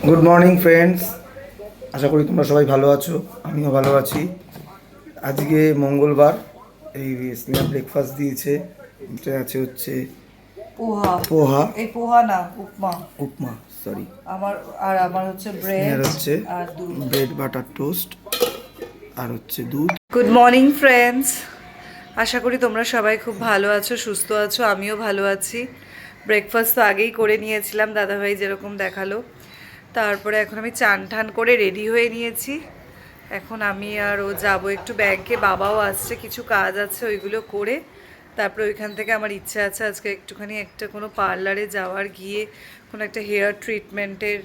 Good morning friends, আশা করি তোমরা সবাই ভালো আছো। আমিও ভালো আছি। আজকে মঙ্গলবার। এই স্নেহা ব্রেকফাস্ট দিয়েছে। এটা আছে হচ্ছে পোহা। পোহা, এই পোহা না, উপমা। উপমা সরি। আমার আমার হচ্ছে স্নেহার ব্রেড হচ্ছে আর দুধ। ব্রেড বাটার টোস্ট আর হচ্ছে দুধ। গুড মর্নিং ফ্রেন্ডস, আশা করি তোমরা সবাই খুব ভালো আছো, সুস্থ আছো। আমিও ভালো আছি। ব্রেকফাস্ট তো আগেই করে নিয়েছিলাম, দাদাভাই যেরকম দেখালো। তারপরে এখন আমি চান ঠান করে রেডি হয়ে নিয়েছি। এখন আমি আর ও যাবো একটু ব্যাংকে, বাবাও আসছে, কিছু কাজ আছে ওইগুলো করে তারপরে ওইখান থেকে আমার ইচ্ছা আছে আজকে একটুখানি একটা কোনো পার্লারে যাওয়ার, গিয়ে কোনো একটা হেয়ার ট্রিটমেন্টের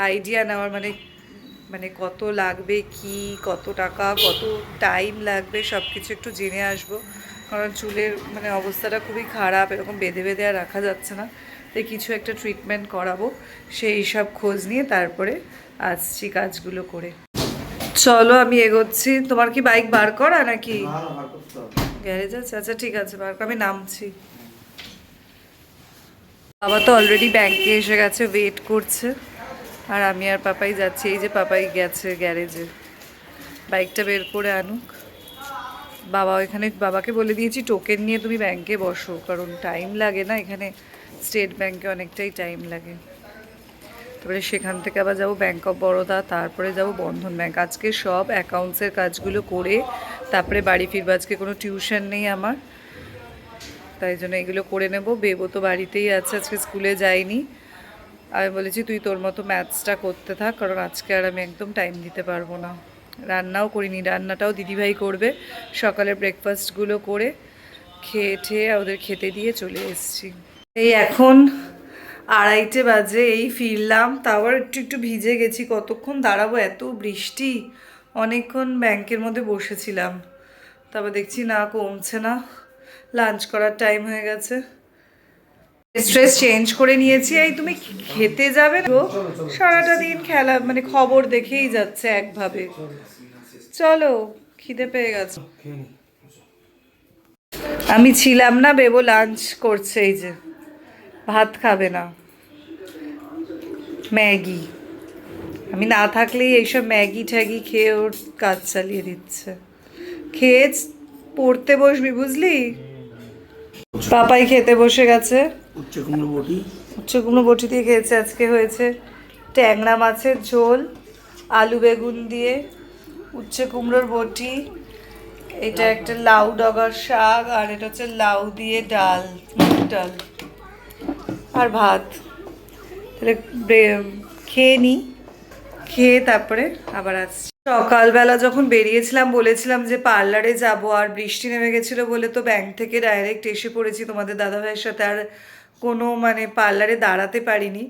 আইডিয়া নেওয়ার, মানে মানে কত লাগবে, কি কত টাকা, কত টাইম লাগবে, সব কিছু একটু জেনে আসবো। কারণ চুলের মানে অবস্থাটা খুবই খারাপ, এরকম বেঁধে বেঁধে আর রাখা যাচ্ছে না। তাই কিছু একটা ট্রিটমেন্ট করাবো, সেই সব খোঁজ নিয়ে তারপরে আসছি কাজগুলো করে। চলো আমি এগোচ্ছি। তোমার কি বাইক বার করা নাকি গ্যারেজ আছে? আচ্ছা ঠিক আছে, বার কর, আমি নামছি। বাবা তো অলরেডি ব্যাংকে এসে গেছে, ওয়েট করছে। আর আমি আর পাপাই যাচ্ছি। এই যে পাপাই গেছে গ্যারেজে, বাইকটা বের করে আনুক। বাবা এখানে, বাবাকে বলে দিয়েছি টোকেন নিয়ে তুমি ব্যাংকে বসো, কারণ টাইম লাগে না এখানে, স্টেট ব্যাংকে অনেকটাই টাইম লাগে। তারপরে সেখান থেকে আবার যাবো ব্যাংক অফ বরোদা, তারপরে যাব বন্ধন ব্যাংক। আজকে সব অ্যাকাউন্টসের কাজগুলো করে তারপরে বাড়ি ফিরবো। আজকে কোনো টিউশন নেই আমার, তাই জন্য এগুলো করে নেব। বেবো তো বাড়িতেই আছে, আজকে স্কুলে যাইনি। আমি বলেছি তুই তোর মতো ম্যাথসটা করতে থাক, কারণ আজকে আর আমি একদম টাইম দিতে পারবো না। রান্নাও করিনি, রান্নাটাও দিদিভাই করবে। সকালে ব্রেকফাস্টগুলো করে খেয়ে ঠেয়ে ওদের খেতে দিয়ে চলে এসেছি। এই এখন 2:30 বাজে, এই ফিরলাম। তাও একটু একটু ভিজে গেছি। কতক্ষণ দাঁড়াবো, এত বৃষ্টি। অনেকক্ষণ ব্যাংকের মধ্যে বসেছিলাম, তারপর দেখছি না কমছে না, লাঞ্চ করার টাইম হয়ে গেছে। স্ট্রেস চেঞ্জ করে নিয়েছি। এই তুমি খেতে যাবে তো? সারাটা দিন খেলা মানে খবর দেখেই যাচ্ছে একভাবে। চলো, খিদে পেয়ে গেছে। আমি ছিলাম না, বেবো লাঞ্চ করছে। এই যে ভাত খাবে না, ম্যাগি। আমি না থাকলেই এইসব ম্যাগি ট্যাগি খেয়ে ওর কাজ চালিয়ে দিচ্ছে। খেয়ে পড়তে বসবি বুঝলি। পাপাই খেতে বসে গেছে। উচ্ছে কুমড়ো বটি। উচ্ছে কুমড়ো বটি দিয়ে খেয়েছে। আজকে হয়েছে ট্যাংরা মাছের ঝোল, আলু বেগুন দিয়ে, উচ্ছে কুমড়োর বটি, এটা একটা লাউ ডগার শাক, আর এটা হচ্ছে লাউ দিয়ে ডাল, মুগ ডাল, আর ভাত। তাহলে খেয়ে নিই, খেয়ে তারপরে আবার আসছি। সকালবেলা যখন বেরিয়েছিলাম বলেছিলাম যে পার্লারে যাব, আর বৃষ্টি নেমে গেছিলো বলে তো ব্যাংক থেকে ডাইরেক্ট এসে পড়েছি তোমাদের দাদাভাইয়ের সাথে। আর কোনো মানে পার্লারে দাঁড়াতে পারিনি।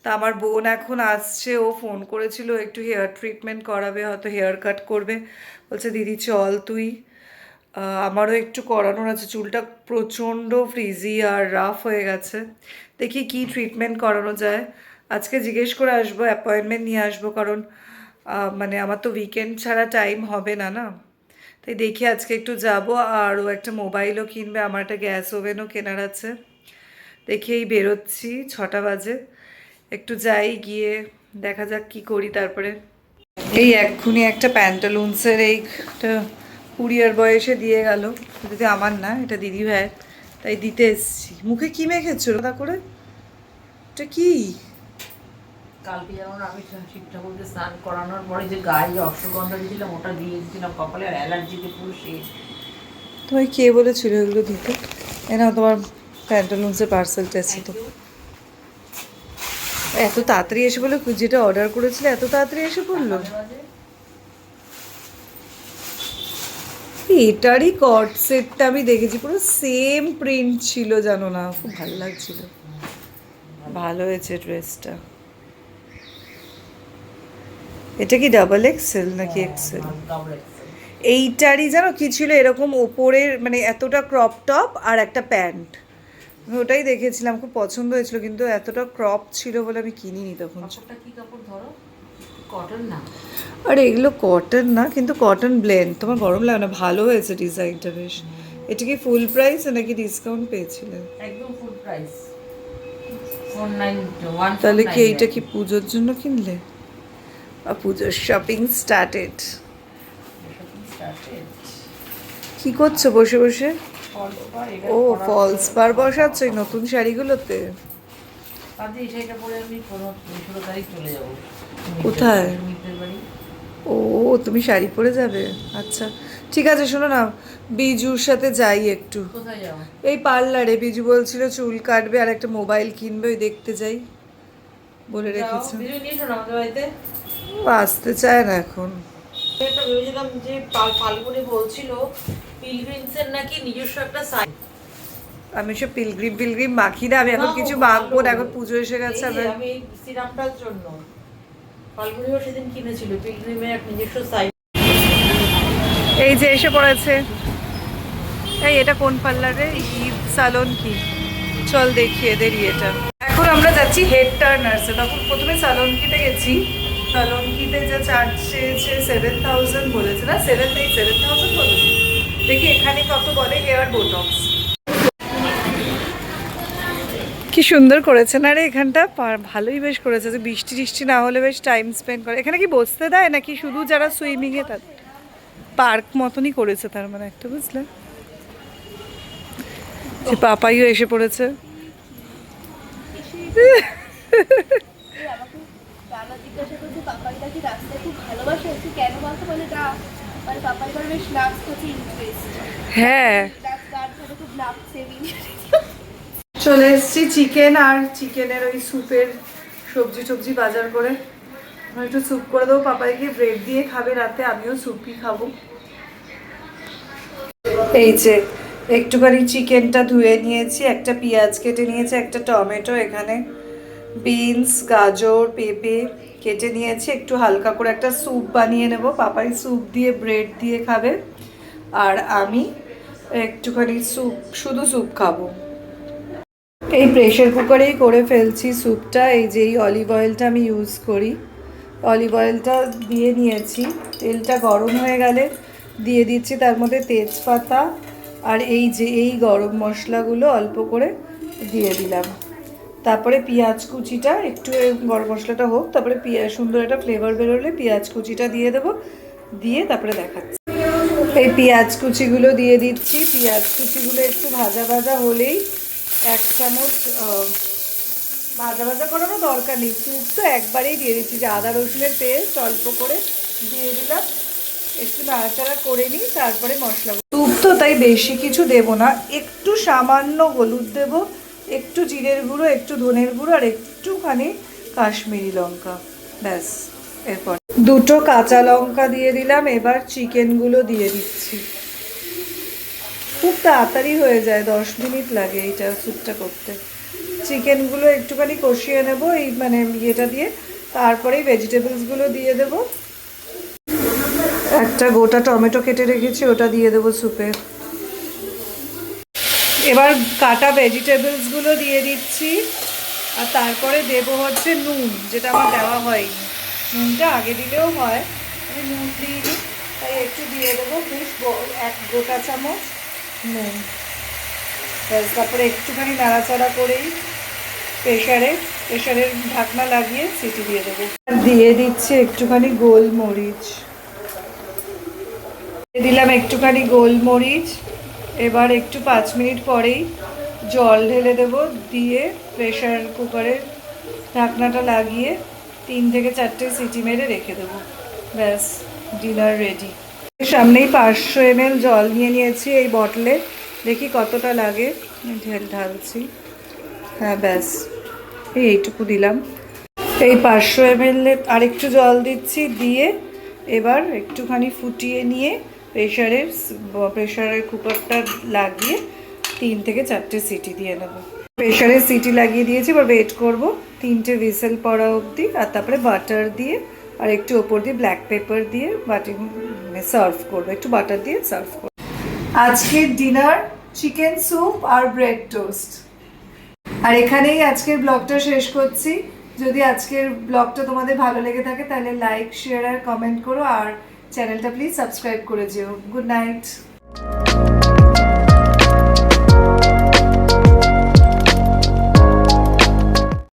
তা আমার বোন এখন আসছে, ও ফোন করেছিল একটু হেয়ার ট্রিটমেন্ট করাবে, হয়তো হেয়ার কাট করবে। বলছে দিদি চল তুই। আমারও একটু করানোর আছে, চুলটা প্রচণ্ড ফ্রিজি আর রাফ হয়ে গেছে। দেখি কি ট্রিটমেন্ট করানো যায়। আজকে জিজ্ঞেস করে আসবো, অ্যাপয়েন্টমেন্ট নিয়ে আসবো, কারণ মানে আমার তো উইকেন্ড ছাড়া টাইম হবে না না। তাই দেখি আজকে একটু যাব। আর ও একটা মোবাইলও কিনবে, আমার একটা গ্যাস ওভেনও কেনার আছে। দেখি এই বেরোচ্ছি, 6টা বাজে। একটু যাই, গিয়ে দেখা যাক কি করি। তারপরে এই এক্ষুনি একটা প্যান্টালুন্সের এইটা কুরিয়ার বয় এসে দিয়ে গেল। যদি আমার না, এটা দিদি ভাই, তাই দিতে এসছি। মুখে কি মেখেছো তা করে? এটা কি? কালকে যেমন আমি শিব ঠাকুরকে স্নান করানোর পরে যে গায়ে অশ্বগন্ধা দিয়েছিলাম, ওটা দিয়ে দিয়েছিলাম কপালে, আর অ্যালার্জিতে পুরো শেষ। তোমায় কে বলেছিল এগুলো দিতে? এ নাও তোমার প্যান্টালুন্সের পার্সেলটা এসে। তো এত তাড়াতাড়ি এসে বলে, যেটা অর্ডার করেছিলে এত তাড়াতাড়ি এসে পড়লো? এটারই কট সেটটা আমি দেখেছি, পুরো সেম প্রিন্ট ছিল, জানো না, খুব ভালো লাগছিল। ভালো হয়েছে ড্রেসটা। এটা কি ডাবল এক্সেল নাকি এক্সেল? এইটারই জানো কি ছিল, এরকম ওপরের মানে এতটা ক্রপ টপ আর একটা প্যান্ট। আমি ওটাই দেখেছিলাম, খুব পছন্দ হয়েছিল, কিন্তু এতটা ক্রপ ছিল বলে আমি কিনিনি তখন। কি কাপড় ধরো, কটন না? আর এগুলো কটন না, কিন্তু কটন ব্লেন্ড। তোমার গরম লাগে না? ভালো হয়েছে ডিজাইনটা বেশ। এটা কি ফুল প্রাইস নাকি ডিসকাউন্ট পেয়েছিলে? একদম ফুল প্রাইস। 491 তাহলে কি এইটা কি পুজোর জন্য কিনলে? আর পুজোর শপিং স্টার্টেড। কি করছো বসে বসে? ও ফলস পার বসাচ্ছ এই নতুন শাড়িগুলোতে? ভাবছি এই শাড়িটা পরে আমি 16 তারিখ চলে যাবো। কোথায়? সুমিতের বাড়ি। ও তুমি শাড়ি পরে যাবে? আচ্ছা ঠিক আছে, শোনো না, বিজুর সাথে যাই একটু। কোথায় যাবো? এই পার্লারে বিজু বলছিল চুল কাটবে আর একটা মোবাইল কিনবে, ওই দেখতে যাই বলে রেখেছে। বিজু নিয়ে এসো না আমাদের বাড়িতে। ও আসতে চায় না এখন। একটা ভেবেছিলাম যে ফাল্গুনি বলছিল পিলগ্রিমসের নাকি নিজস্ব একটা সাইট। আমি সব পিলগ্রিম মাখি না, আমি এখন কিছু মাখবো না, এখন পুজো এসে গেছে। আমি সিরামটার জন্য ফাল্গুনিও সেদিন কিনেছিল পিলগ্রিমের এক নিজস্ব সাইট। এই যে এসে পড়েছে। এই এটা কোন পার্লারে? ঈদ সালন কি? চল দেখি এদের ইয়েটা। এখন আমরা যাচ্ছি হেড টার্নার্সে। তখন প্রথমে সালনকিতে গেছি, সালনকিতে যা চার্জ চেয়েছে 7000 বলেছে, না 7000 বলেছে। দেখি এখানে কত বলে হেয়ার বোটক্স। কি সুন্দর করেছে না রে এখানটা, ভালোই বেশ করেছে। যে বৃষ্টি টিষ্টি না হলে বেশ টাইম স্পেন্ড করে। এখানে কি বসতে দেয় নাকি শুধু যারা সুইমিংয়ে তাদের? পার্ক মতনই করেছে তার মানে একটা, বুঝলে? যে পাপাইও এসে পড়েছে। বাবা জিজ্ঞাসা করছে পাপাইটা কি রাস্তায় খুব ভালোবাসে, তুই কেন বলতো? বলে না, মানে পাপাই এবার বেশ নাচ করছে, ইন্টারেস্ট। হ্যাঁ নাচ গান করে খুব নাচছে। চলে এসেছি চিকেন আর চিকেনের ওই স্যুপের সবজি বাজার করে। আমি একটু স্যুপ করে দেবো, পাপাইকে ব্রেড দিয়ে খাবে রাতে, আমিও স্যুপই খাবো। এই যে একটুখানি চিকেনটা ধুয়ে নিয়েছি, একটা পেঁয়াজ কেটে নিয়েছি, একটা টমেটো, এখানে বিনস গাজর পেঁপে কেটে নিয়েছি। একটু হালকা করে একটা স্যুপ বানিয়ে নেব, পাপাই স্যুপ দিয়ে ব্রেড দিয়ে খাবে আর আমি একটুখানি স্যুপ, শুধু স্যুপ খাবো। এই প্রেশার কুকারেই করে ফেলছি স্যুপটা। এই যে এই অলিভ অয়েলটা আমি ইউজ করি, অলিভ অয়েলটা দিয়ে নিয়েছি। তেলটা গরম হয়ে গেলে দিয়ে দিচ্ছি তার মধ্যে তেজপাতা আর এই যে এই গরম মশলাগুলো অল্প করে দিয়ে দিলাম। তারপরে পেঁয়াজ কুচিটা, একটু গরম মশলাটা হোক, তারপরে সুন্দর একটা ফ্লেভার বেরোলে পেঁয়াজ কুচিটা দিয়ে দেবো, দিয়ে তারপরে দেখাচ্ছি। এই পেঁয়াজ কুচিগুলো দিয়ে দিচ্ছি। পেঁয়াজ কুচিগুলো একটু ভাজা ভাজা হলেই 1 চামচ, ভাজা করারও দরকার নেই, স্যুপ তো একবারেই দিয়ে দিচ্ছি। যে আদা রসুনের পেস্ট অল্প করে দিয়ে দিলাম, একটু নাড়াচাড়া করে নিই, তারপরে মশলা। স্যুপ তো তাই বেশি কিছু দেব না, একটু সামান্য হলুদ দেব, একটু জিরের গুঁড়ো, একটু ধনের গুঁড়ো আর একটুখানি কাশ্মীরি লঙ্কা, ব্যাস। এরপর 2 কাঁচা লঙ্কা দিয়ে দিলাম। এবার চিকেনগুলো দিয়ে দিচ্ছি। খুব তাড়াতাড়ি হয়ে যায়, 10 মিনিট লাগে এইটা স্যুপটা করতে। চিকেনগুলো একটুখানি কষিয়ে নেব এই মানে ইয়েটা দিয়ে, তারপরেই ভেজিটেবলসগুলো দিয়ে দেব। একটা গোটা টমেটো কেটে রেখেছি, ওটা দিয়ে দেবো স্যুপে। এবার কাটা ভেজিটেবলসগুলো দিয়ে দিচ্ছি আর তারপরে দেব হচ্ছে নুন, যেটা আমার দেওয়া হয়নি। নুনটা আগে দিলেও হয়, আমি নুন দিইনি, তাই একটু দিয়ে দেবো, বেশ 1 গোটা চামচ নুন। তারপরে একটুখানি নাড়াচাড়া করেই প্রেশারের ঢাকনা লাগিয়ে সিটি দিয়ে দেবো। দিয়ে দিচ্ছি একটুখানি গোলমরিচ, দিয়ে দিলাম একটুখানি গোলমরিচ। এবার একটু 5 মিনিট পরেই জল ঢেলে দেবো, দিয়ে প্রেশার কুকারের ঢাকনাটা লাগিয়ে 3 থেকে 4টে সিটি মেরে রেখে দেবো, ব্যাস ডিনার রেডি। সামনেই 500 ml জল নিয়ে নিয়েছি এই বটলে, দেখি কতটা লাগে, ঢালছি। হ্যাঁ ব্যাস এইটুকু দিলাম। এই 500 ml আরেকটু জল দিচ্ছি, দিয়ে এবার একটুখানি ফুটিয়ে নিয়ে প্রেশারের কুকারটা লাগিয়ে 3 থেকে 4টে সিটি দিয়ে নেবো। প্রেশারের সিটি লাগিয়ে দিয়েছি, এবার ওয়েট করবো 3টে হুইসেল পড়া অবধি, আর তারপরে বাটার দিয়ে আর একটু ওপর দিয়ে ব্ল্যাক পেপার দিয়ে সার্ভ করবো, একটু বাটার দিয়ে সার্ভ করবো। আজকের ডিনার চিকেন স্যুপ আর ব্রেড টোস্ট। আর এখানেই আজকের ব্লগটা শেষ করছি। যদি আজকের ব্লগটা তোমাদের ভালো লেগে থাকে তাহলে লাইক শেয়ার আর কমেন্ট করো, আর চ্যানেলটা প্লিজ সাবস্ক্রাইব করে যেও। Good night.